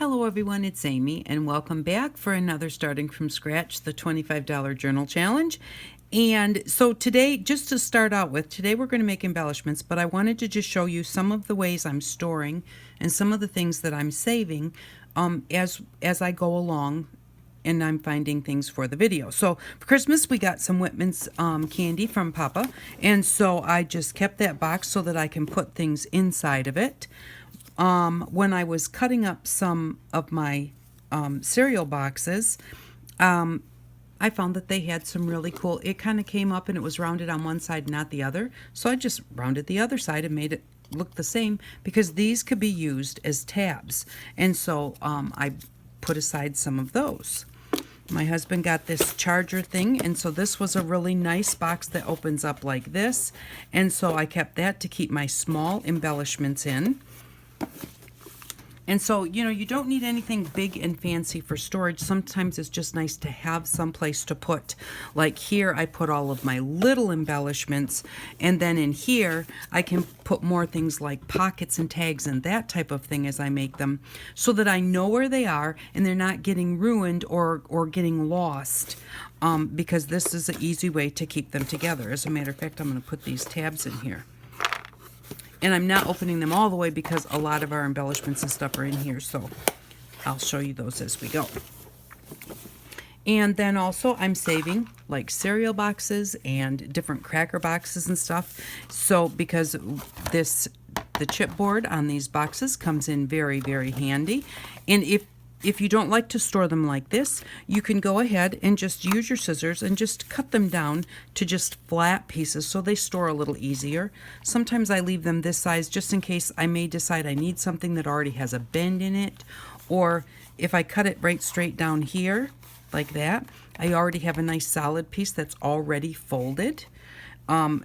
Hello everyone, it's Amy and welcome back for another Starting From Scratch, the $25 Journal Challenge. And so today, just to start out with, today we're going to make embellishments, but I wanted to just show you some of the ways I'm storing and some of the things that I'm saving as I go along and I'm finding things for the video. So for Christmas we got some Whitman's candy from Papa, and so I just kept that box so that I can put things inside of it. When I was cutting up some of my cereal boxes, I found that they had some really cool, it kind of came up and it was rounded on one side, not the other. So I just rounded the other side and made it look the same because these could be used as tabs. And so I put aside some of those. My husband got this charger thing, and so this was a really nice box that opens up like this. And so I kept that to keep my small embellishments in. And so, you know, you don't need anything big and fancy for storage. Sometimes it's just nice to have some place to put. Like here, I put all of my little embellishments, and then in here, I can put more things like pockets and tags and that type of thing as I make them, so that I know where they are and they're not getting ruined or getting lost. Because this is an easy way to keep them together. As a matter of fact, I'm going to put these tabs in here. And I'm not opening them all the way because a lot of our embellishments and stuff are in here, so I'll show you those as we go. And then also I'm saving like cereal boxes and different cracker boxes and stuff. So because the chipboard on these boxes comes in very, very handy. And if you don't like to store them like this, you can go ahead and just use your scissors and just cut them down to just flat pieces so they store a little easier. Sometimes I leave them this size just in case I may decide I need something that already has a bend in it, or if I cut it right straight down here like that, I already have a nice solid piece that's already folded.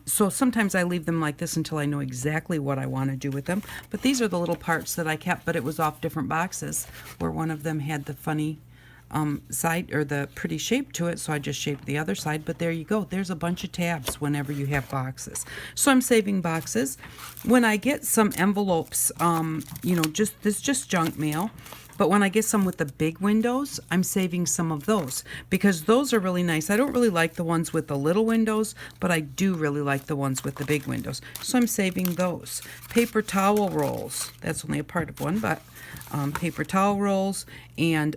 So sometimes I leave them like this until I know exactly what I want to do with them. But these are the little parts that I kept, but it was off different boxes where one of them had the funny side or the pretty shape to it, so I just shaped the other side. But there you go. There's a bunch of tabs whenever you have boxes. So I'm saving boxes. When I get some envelopes, you know, just junk mail. But when I get some with the big windows, I'm saving some of those because those are really nice. I don't really like the ones with the little windows, but I do really like the ones with the big windows. So I'm saving those. Paper towel rolls. That's only a part of one, but paper towel rolls and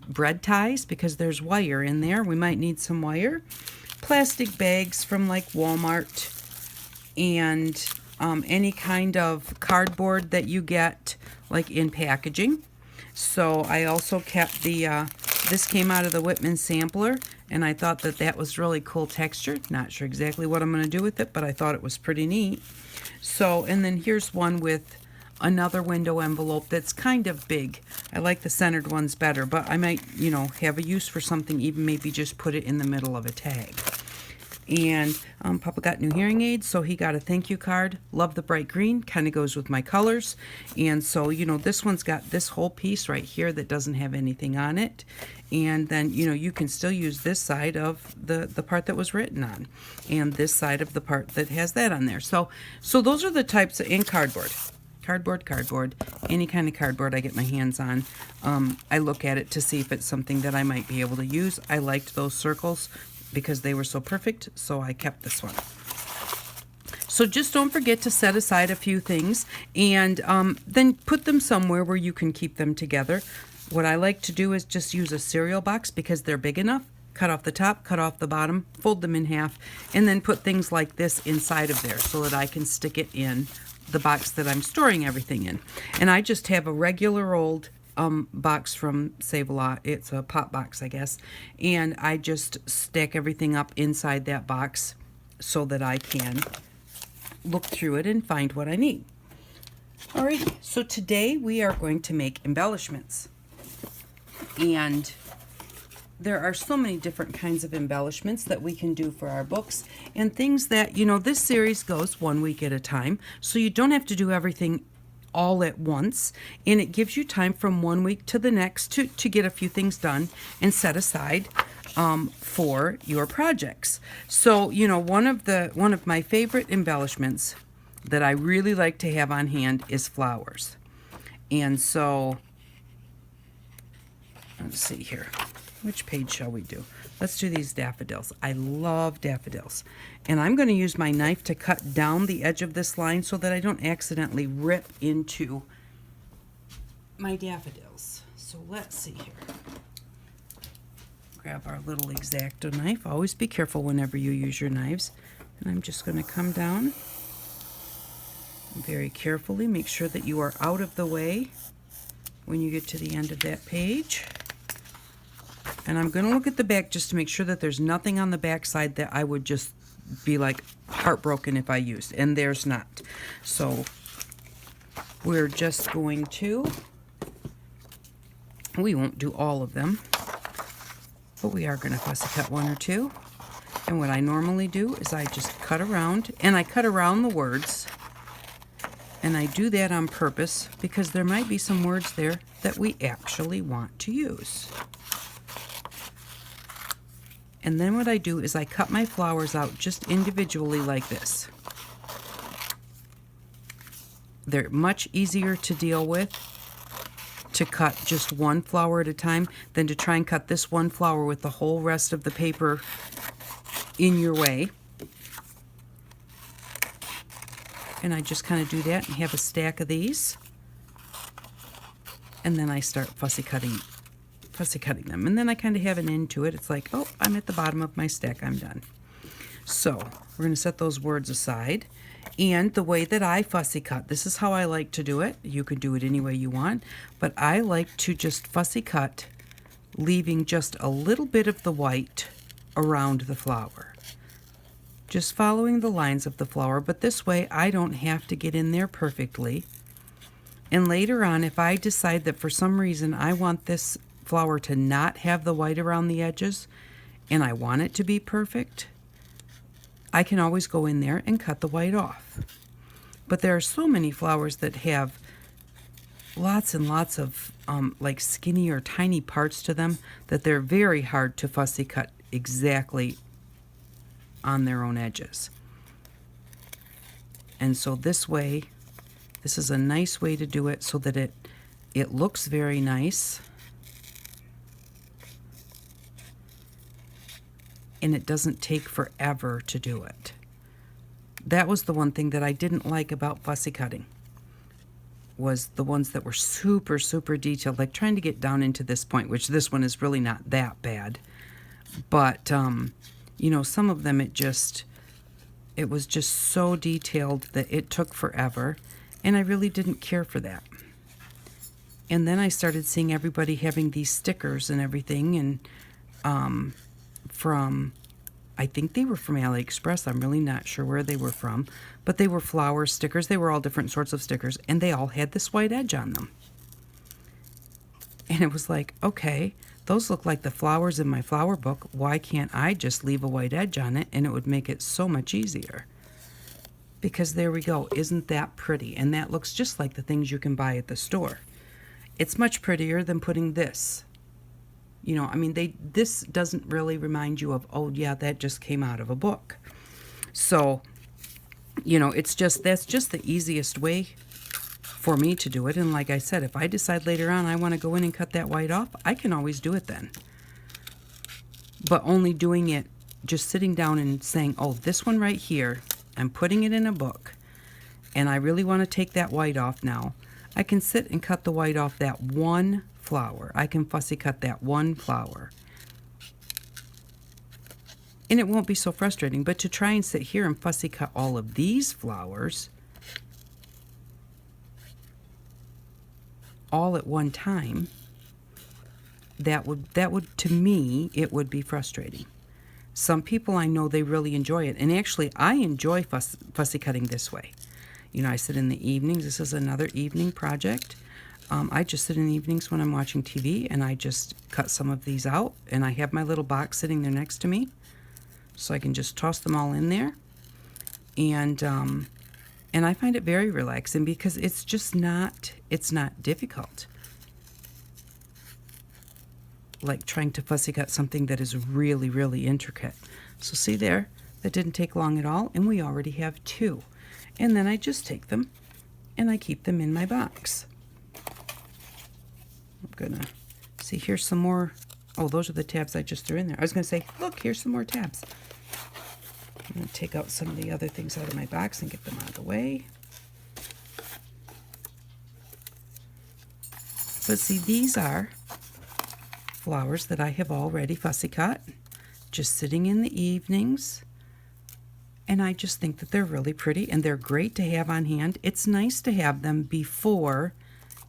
bread ties because there's wire in there. We might need some wire. Plastic bags from like Walmart and any kind of cardboard that you get like in packaging. So I also kept this came out of the Whitman sampler, and I thought that that was really cool texture. Not sure exactly what I'm going to do with it, but I thought it was pretty neat. So, and then here's one with another window envelope that's kind of big. I like the centered ones better, but I might, you know, have a use for something, even maybe just put it in the middle of a tag. And Papa got new hearing aids, so he got a thank you card. Love the bright green, kind of goes with my colors. And so, you know, this one's got this whole piece right here that doesn't have anything on it. And then, you know, you can still use this side of the part that was written on, and this side of the part that has that on there. So those are the types in cardboard. Cardboard, any kind of cardboard I get my hands on. I look at it to see if it's something that I might be able to use. I liked those circles because they were so perfect, so I kept this one. So just don't forget to set aside a few things and then put them somewhere where you can keep them together. What I like to do is just use a cereal box because they're big enough. Cut off the top, cut off the bottom, fold them in half, and then put things like this inside of there so that I can stick it in the box that I'm storing everything in. And I just have a regular old box from Save-A-Lot. It's a pop box, I guess. And I just stack everything up inside that box so that I can look through it and find what I need. Alright, so today we are going to make embellishments. And there are so many different kinds of embellishments that we can do for our books and things that, you know, this series goes 1 week at a time, so you don't have to do everything all at once, and it gives you time from 1 week to the next to get a few things done and set aside for your projects. So, you know, one of my favorite embellishments that I really like to have on hand is flowers. And so Let's see here. Which page shall we do? Let's do these daffodils. I love daffodils. And I'm going to use my knife to cut down the edge of this line so that I don't accidentally rip into my daffodils. So let's see here. Grab our little X-Acto knife. Always be careful whenever you use your knives. And I'm just going to come down very carefully. Make sure that you are out of the way when you get to the end of that page. And I'm going to look at the back just to make sure that there's nothing on the back side that I would just be like heartbroken if I used. And there's not. So we're just going to, we won't do all of them, but we are going to fussy cut one or two. And what I normally do is I just cut around, and I cut around the words. And I do that on purpose because there might be some words there that we actually want to use. And then what I do is I cut my flowers out just individually like this. They're much easier to deal with to cut just one flower at a time than to try and cut this one flower with the whole rest of the paper in your way. And I just kind of do that and have a stack of these. And then I start fussy cutting them. And then I kind of have an end to it. It's like, oh, I'm at the bottom of my stack. I'm done. So we're going to set those words aside. And the way that I fussy cut, this is how I like to do it. You can do it any way you want. But I like to just fussy cut, leaving just a little bit of the white around the flower. Just following the lines of the flower. But this way, I don't have to get in there perfectly. And later on, if I decide that for some reason I want this flower to not have the white around the edges and I want it to be perfect, I can always go in there and cut the white off. But there are so many flowers that have lots and lots of like skinny or tiny parts to them that they're very hard to fussy cut exactly on their own edges. And so this way, this is a nice way to do it so that it looks very nice. And it doesn't take forever to do it. That was the one thing that I didn't like about fussy cutting, was the ones that were super, super detailed, like trying to get down into this point, which this one is really not that bad. But, you know, some of them it was just so detailed that it took forever, and I really didn't care for that. And then I started seeing everybody having these stickers and everything, and I think they were from AliExpress. I'm really not sure where they were from, but they were flower stickers. They were all different sorts of stickers, and they all had this white edge on them. And it was like, okay, those look like the flowers in my flower book. Why can't I just leave a white edge on it, and it would make it so much easier? Because there we go. Isn't that pretty? And that looks just like the things you can buy at the store. It's much prettier than putting this. You know, I mean, this doesn't really remind you of, oh, yeah, that just came out of a book. So, you know, that's just the easiest way for me to do it. And like I said, if I decide later on I want to go in and cut that white off, I can always do it then. But only doing it, just sitting down and saying, oh, this one right here, I'm putting it in a book, and I really want to take that white off now. I can sit and cut the white off that one flower. I can fussy cut that one flower. And it won't be so frustrating. But to try and sit here and fussy cut all of these flowers all at one time, that would to me, it would be frustrating. Some people I know, they really enjoy it. And actually, I enjoy fussy cutting this way. You know, I sit in the evenings. This is another evening project. I just sit in the evenings when I'm watching TV, and I just cut some of these out, and I have my little box sitting there next to me, so I can just toss them all in there, and I find it very relaxing because it's just not difficult, like trying to fussy cut something that is really, really intricate. So see there, that didn't take long at all, and we already have two. And then I just take them and I keep them in my box. I'm gonna See, here's some more. Oh, those are the tabs I just threw in there. I was going to say, look, here's some more tabs. I'm going to take out some of the other things out of my box and get them out of the way. But see, these are flowers that I have already fussy cut, just sitting in the evenings. And I just think that they're really pretty and they're great to have on hand. It's nice to have them before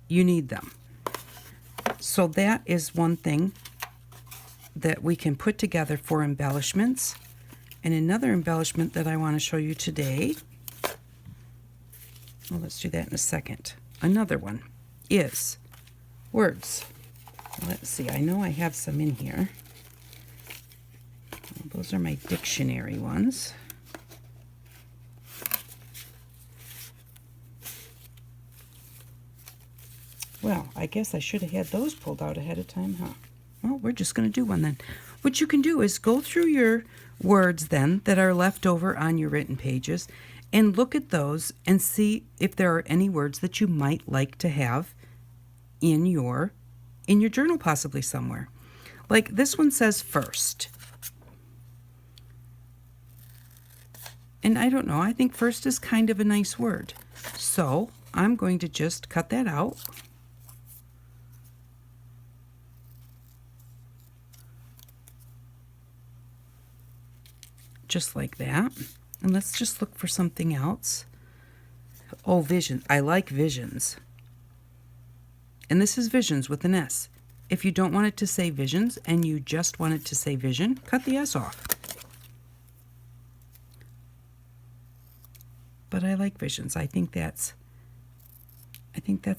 you need them. So that is one thing that we can put together for embellishments. And another embellishment that I want to show you today, well, let's do that in a second. Another one is words. Let's see, I know I have some in here. Well, those are my dictionary ones. Well, I guess I should have had those pulled out ahead of time, huh? Well, we're just going to do one then. What you can do is go through your words then that are left over on your written pages and look at those and see if there are any words that you might like to have in your journal, possibly somewhere. Like this one says first. And I don't know, I think first is kind of a nice word. So I'm going to just cut that out. Just like that. And let's just look for something else. Oh, vision. I like visions. And this is visions with an S. If you don't want it to say visions and you just want it to say vision, cut the S off. But I like visions. I think that's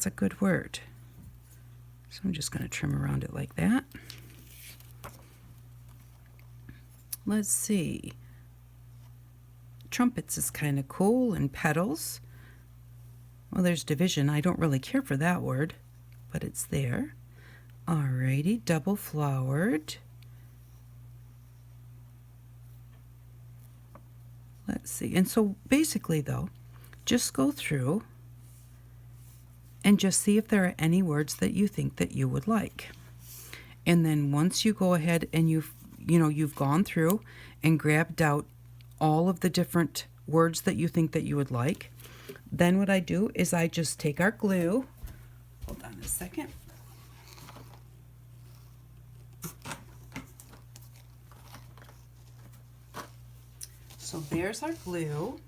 a good word. So I'm just going to trim around it like that. Let's see. Trumpets is kind of cool, and petals. Well, there's division. I don't really care for that word, but it's there. Alrighty, double flowered. Let's see. And so basically though, just go through and just see if there are any words that you think that you would like. And then once you go ahead and you've gone through and grabbed out all of the different words that you think that you would like, then what I do is I just take our glue. Hold on a second. So there's our glue,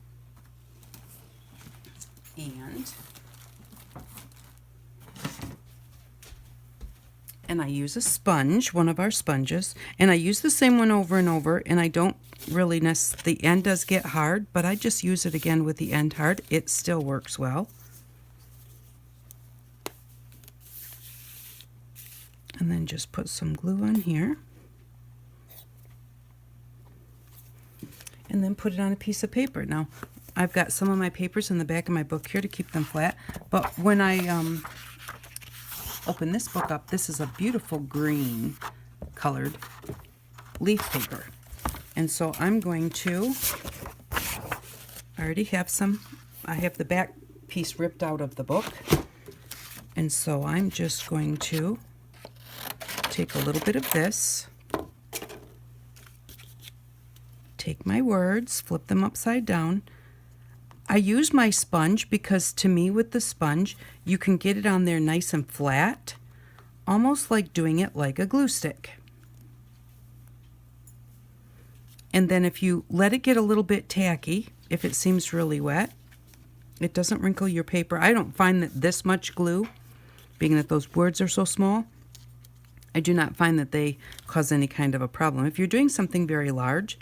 and I use a sponge, one of our sponges, and I use the same one over and over, and I don't really the end does get hard, but I just use it again with the end hard. It still works well. And then just put some glue on here. And then put it on a piece of paper. Now, I've got some of my papers in the back of my book here to keep them flat, but when I open this book up, this is a beautiful green colored leaf paper. And so I'm going to, I already have some, I have the back piece ripped out of the book. And so I'm just going to take a little bit of this, take my words, flip them upside down. I use my sponge because to me with the sponge, you can get it on there nice and flat, almost like doing it like a glue stick. And then if you let it get a little bit tacky, if it seems really wet, it doesn't wrinkle your paper. I don't find that this much glue, being that those words are so small, I do not find that they cause any kind of a problem. If you're doing something very large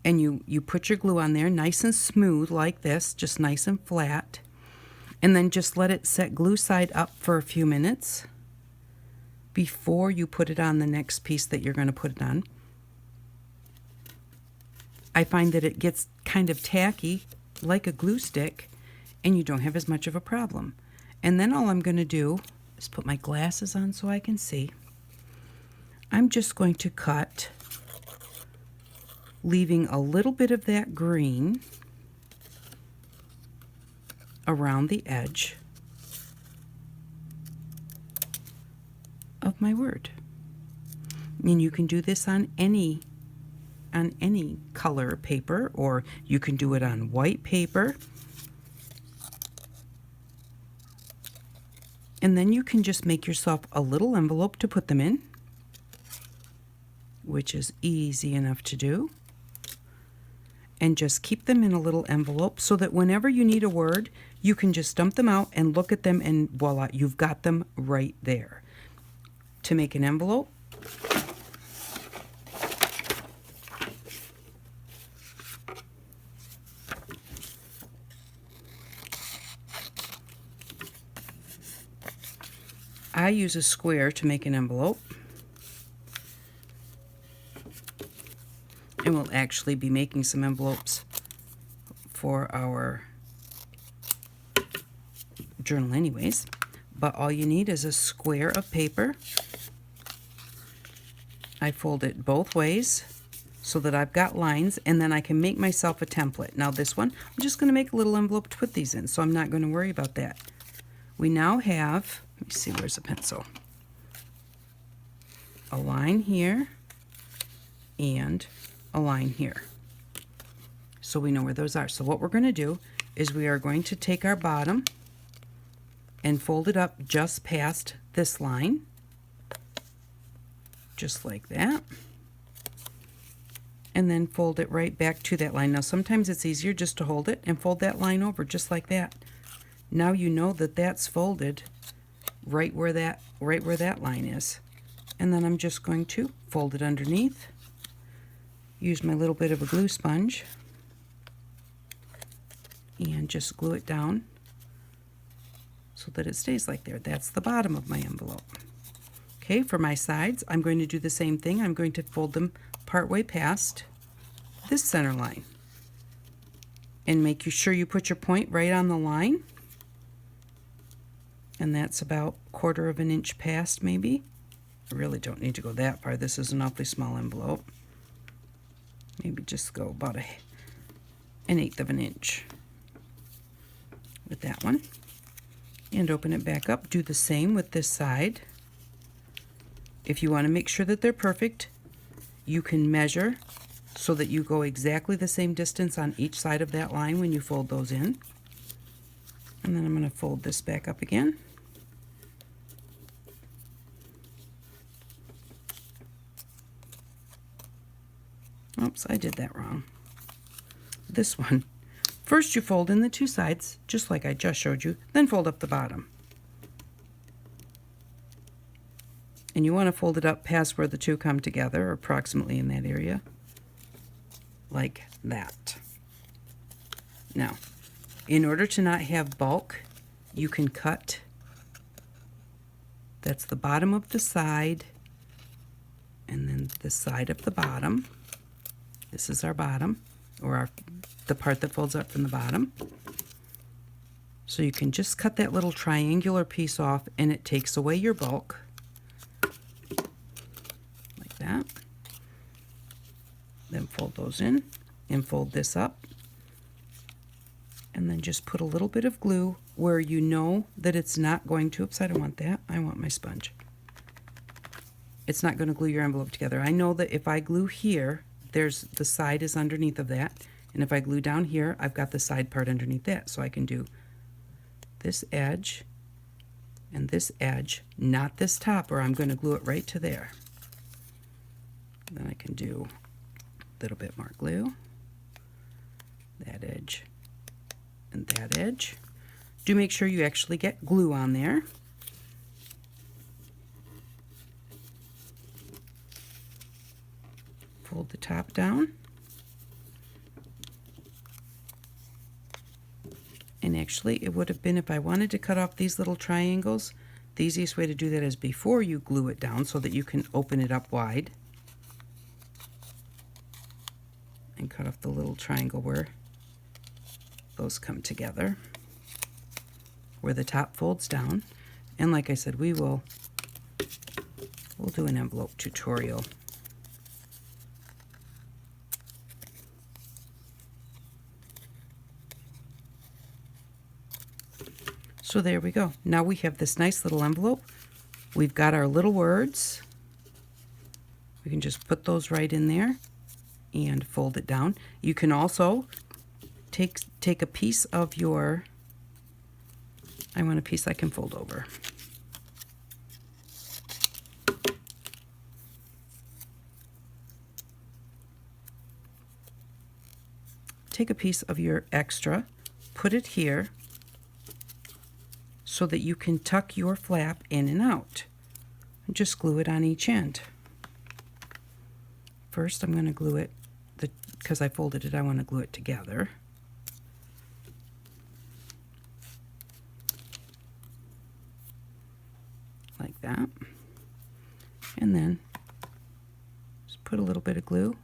and you put your glue on there nice and smooth like this, just nice and flat, and then just let it set glue side up for a few minutes before you put it on the next piece that you're going to put it on. I find that it gets kind of tacky like a glue stick and you don't have as much of a problem. And then all I'm going to do is put my glasses on so I can see. I'm just going to cut, leaving a little bit of that green around the edge of my word. And you can do this on any color paper, or you can do it on white paper. And then you can just make yourself a little envelope to put them in, which is easy enough to do. And just keep them in a little envelope so that whenever you need a word, you can just dump them out and look at them, and voila, you've got them right there. To make an envelope, I use a square to make an envelope. And we'll actually be making some envelopes for our journal anyways. But all you need is a square of paper. I fold it both ways so that I've got lines, and then I can make myself a template. Now this one, I'm just going to make a little envelope to put these in, so I'm not going to worry about that. We now have, let me see, where's the pencil? A line here and a line here. So we know where those are. So what we're going to do is we are going to take our bottom and fold it up just past this line, just like that, and then fold it right back to that line. Now sometimes it's easier just to hold it and fold that line over just like that. Now you know that that's folded right where that line is. And then I'm just going to fold it underneath, use my little bit of a glue sponge, and just glue it down so that it stays like there. That's the bottom of my envelope. Okay, for my sides, I'm going to do the same thing. I'm going to fold them partway past this center line. And make sure you put your point right on the line. And that's about 1/4 of an inch past, maybe. I really don't need to go that far. This is an awfully small envelope. Maybe just go about 1/8 of an inch with that one. And open it back up. Do the same with this side. If you want to make sure that they're perfect, you can measure so that you go exactly the same distance on each side of that line when you fold those in. And then I'm going to fold this back up again. Oops, I did that wrong. This one. First you fold in the two sides, just like I just showed you, then fold up the bottom. And you want to fold it up past where the two come together, approximately in that area, like that. Now, in order to not have bulk, you can cut. That's the bottom of the side, and then the side of the bottom. This is our bottom, or the part that folds up from the bottom. So you can just cut that little triangular piece off, and it takes away your bulk. Like that. Then fold those in, and fold this up. And then just put a little bit of glue where you know that it's not going to, oops, I don't want that, I want my sponge. It's not going to glue your envelope together. I know that if I glue here, the side is underneath of that, and if I glue down here, I've got the side part underneath that, so I can do this edge and this edge, not this top, or I'm going to glue it right to there. Then I can do a little bit more glue, that edge and that edge. Do make sure you actually get glue on there. Fold the top down. And actually, it would have been, if I wanted to cut off these little triangles, the easiest way to do that is before you glue it down so that you can open it up wide. And cut off the little triangle where those come together, where the top folds down. And like I said, we'll do an envelope tutorial. So there we go. Now we have this nice little envelope We've got our little words. We can just put those right in there and fold it down. You can also take a piece of your, I want a piece I can fold over. Take a piece of your extra, put it here so that you can tuck your flap in and out. And just glue it on each end. First I'm going to glue it, because I folded it, I want to glue it together. Like that. And then just put a little bit of glue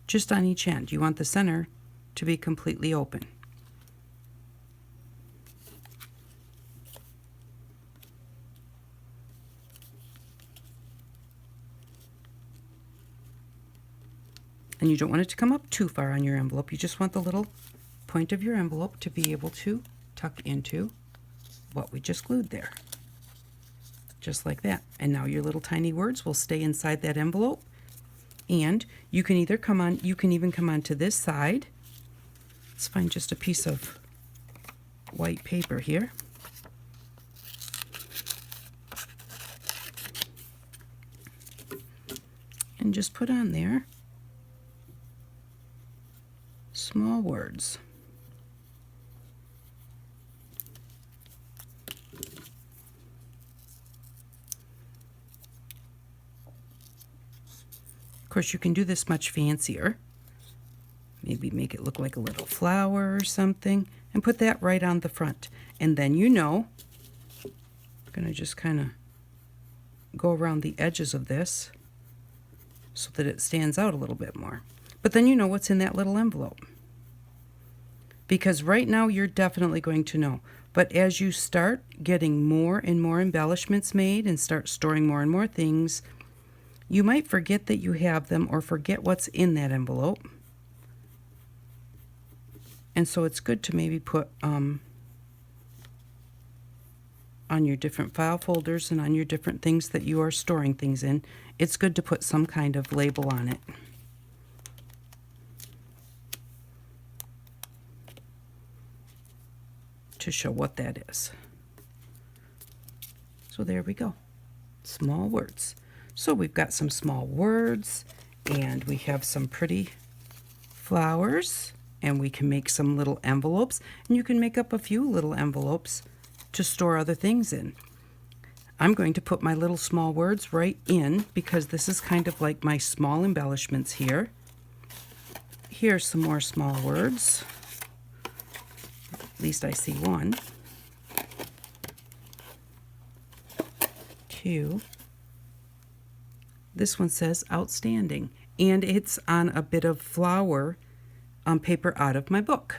just on each end. You want the center to be completely open. And you don't want it to come up too far on your envelope. You just want the little point of your envelope to be able to tuck into what we just glued there. Just like that. And now your little tiny words will stay inside that envelope. And you can either come on, you can even come onto this side. Let's find just a piece of white paper here. And just put on there small words. Of course, you can do this much fancier. Maybe make it look like a little flower or something, and put that right on the front. And then I'm going to just kind of go around the edges of this so that it stands out a little bit more. But then you know what's in that little envelope. Because right now you're definitely going to know. But as you start getting more and more embellishments made and start storing more and more things, you might forget that you have them or forget what's in that envelope. And so it's good to maybe put on your different file folders and on your different things that you are storing things in, it's good to put some kind of label on it. To show what that is. So there we go. Small words. So we've got some small words, and we have some pretty flowers, and we can make some little envelopes, and you can make up a few little envelopes to store other things in. I'm going to put my little small words right in because this is kind of like my small embellishments here. Here's some more small words. At least I see one. Two. This one says outstanding, and it's on a bit of flower paper out of my book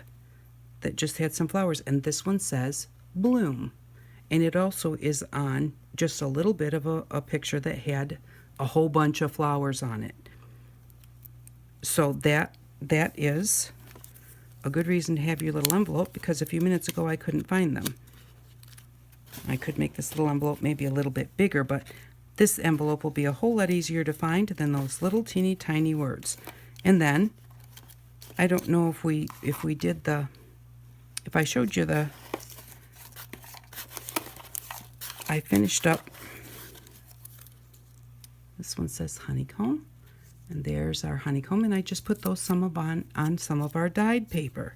that just had some flowers, and this one says bloom, and it also is on just a little bit of a picture that had a whole bunch of flowers on it. So that is a good reason to have your little envelope, because a few minutes ago I couldn't find them. I could make this little envelope maybe a little bit bigger, but this envelope will be a whole lot easier to find than those little teeny tiny words. And then I don't know if I showed you I finished up, this one says honeycomb, and there's our honeycomb, and I just put those some on some of our dyed paper.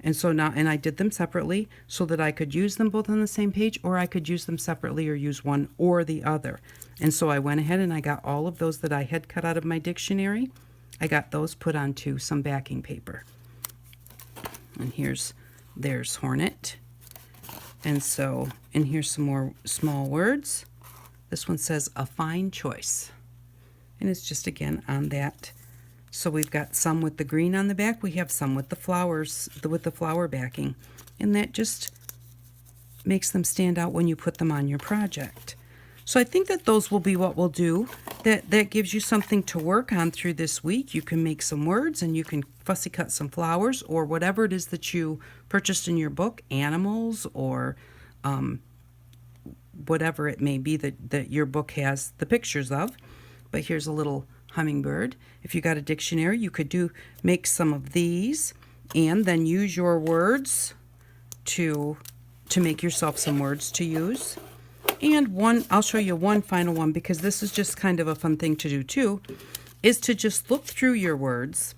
And so now, and I did them separately so that I could use them both on the same page, or I could use them separately or use one or the other. And so I went ahead and I got all of those that I had cut out of my dictionary. I got those put onto some backing paper. And there's Hornet. And so, and here's some more small words. This one says a fine choice. And it's just again on that. So we've got some with the green on the back. We have some with the flowers, with the flower backing. And that just makes them stand out when you put them on your project. So I think that those will be what we'll do. That gives you something to work on through this week. You can make some words, and you can fussy cut some flowers, or whatever it is that you purchased in your book, animals or whatever it may be that your book has the pictures of. But here's a little hummingbird. If you got a dictionary, you could make some of these and then use your words to make yourself some words to use. And I'll show you one final one, because this is just kind of a fun thing to do too, is to just look through your words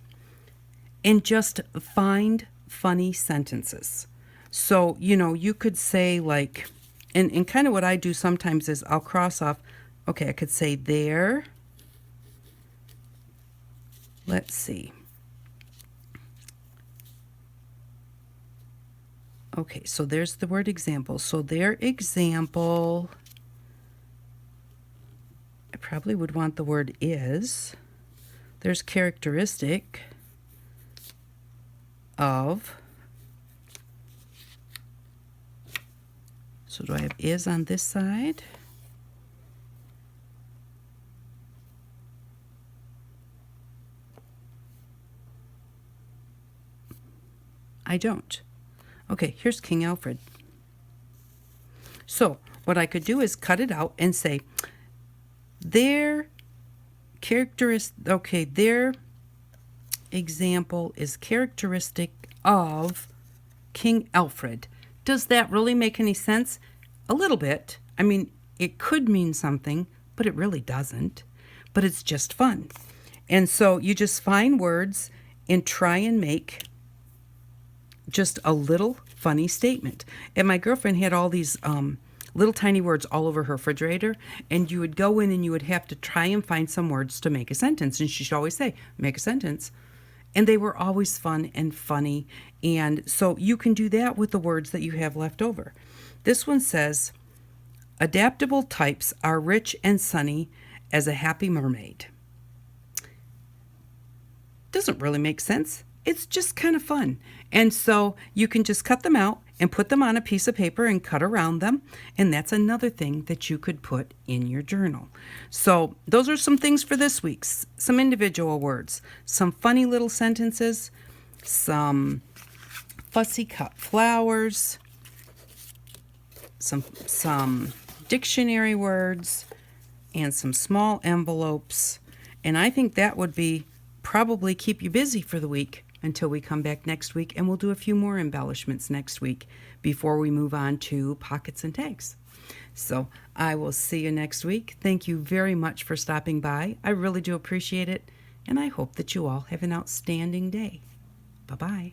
and just find funny sentences. So, you could say like, and kind of what I do sometimes is I'll cross off, okay, I could say there. Let's see. Okay, so there's the word example. So their example, I probably would want the word is. There's characteristic of. So do I have is on this side? I don't. Okay, here's King Alfred. So what I could do is cut it out and say their example is characteristic of King Alfred. Does that really make any sense? A little bit. I mean, it could mean something, but it really doesn't. But it's just fun. And so you just find words and try and make just a little funny statement. And my girlfriend had all these little tiny words all over her refrigerator, and you would go in and you would have to try and find some words to make a sentence. And she'd always say, make a sentence. And they were always fun and funny. And so you can do that with the words that you have left over. This one says, adaptable types are rich and sunny as a happy mermaid. Doesn't really make sense. It's just kind of fun. And so you can just cut them out and put them on a piece of paper and cut around them. And that's another thing that you could put in your journal. So those are some things for this week. Some individual words, some funny little sentences, some fussy cut flowers, some dictionary words, and some small envelopes. And I think that would probably keep you busy for the week until we come back next week, and we'll do a few more embellishments next week before we move on to pockets and tags. So I will see you next week. Thank you very much for stopping by. I really do appreciate it, and I hope that you all have an outstanding day. Bye-bye.